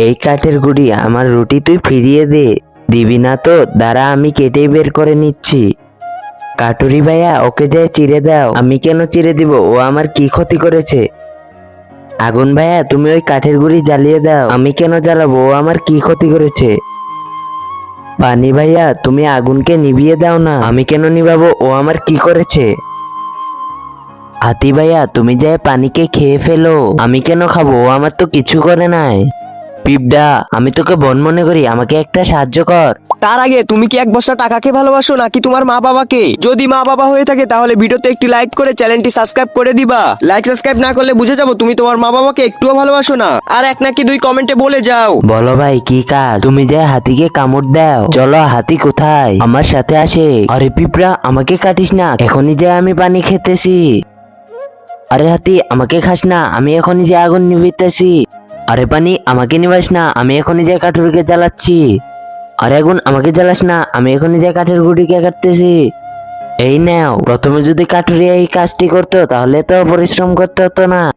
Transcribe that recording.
এই কাঠের গুড়ি আমার রুটি তুই ফিরিয়ে দে। দিবি না তো দাঁড়া, আমি কেটেই বের করে নিচ্ছি। কাটুরি ভাইয়া, ওকে যায় চিড়ে দাও। আমি কেন চিড়ে দিব? ও আমার কি ক্ষতি করেছে? আগুন ভাইয়া, তুমি ওই কাঠের গুড়ি জ্বালিয়ে দাও। আমি কেন জ্বালাবো? ও আমার কি ক্ষতি করেছে? পানি ভাইয়া, তুমি আগুনকে নিভিয়ে দাও না। আমি কেন নিভাবো? ও আমার কি করেছে? হাতি ভাইয়া, তুমি যায় পানিকে খেয়ে ফেলো। আমি কেন খাবো? ও আমার তো কিছু করে নাই। পিপডা, আমি তোকে বোন মনে করি, আমাকে একটা সাহায্য কর। তার আগে তুমি কি এক বস্তা টাকাকে ভালোবাসো নাকি তোমার মা বাবাকে? যদি মা বাবা হয়ে থাকে তাহলে ভিডিওতে একটি লাইক করে চ্যানেলটি সাবস্ক্রাইব করে দিবা। লাইক সাবস্ক্রাইব না করলে বুঝে যাবো তুমি তোমার মা বাবাকে একটুও ভালোবাসো না। আর এক নাকি দুই কমেন্টে বলে যাও। বলো ভাই, কি কাজ? তুমি যে হাতিকে কামড় দাও। চলো, হাতি কোথায়? আমার সাথে আসে। আরে পিঁপড়া, আমাকে কাটিস না, এখনই যে আমি পানি খেতেছি। আরে হাতি, আমাকে খাস না, আমি এখনই যে আগুন নিভিতেছি। আরে পানি, আমাকে নিবাস না, আমি এখনই যে কাঠুরিকে জ্বালাচ্ছি। আরে আগুন, আমাকে জ্বালাস না, আমি এখনই যে কাঠের গুড়িকে কাটতেছি। এই নাও, প্রথমে যদি কাঠুরিয়া এই কাজটি করতো তাহলে তো পরিশ্রম করতে হতো না।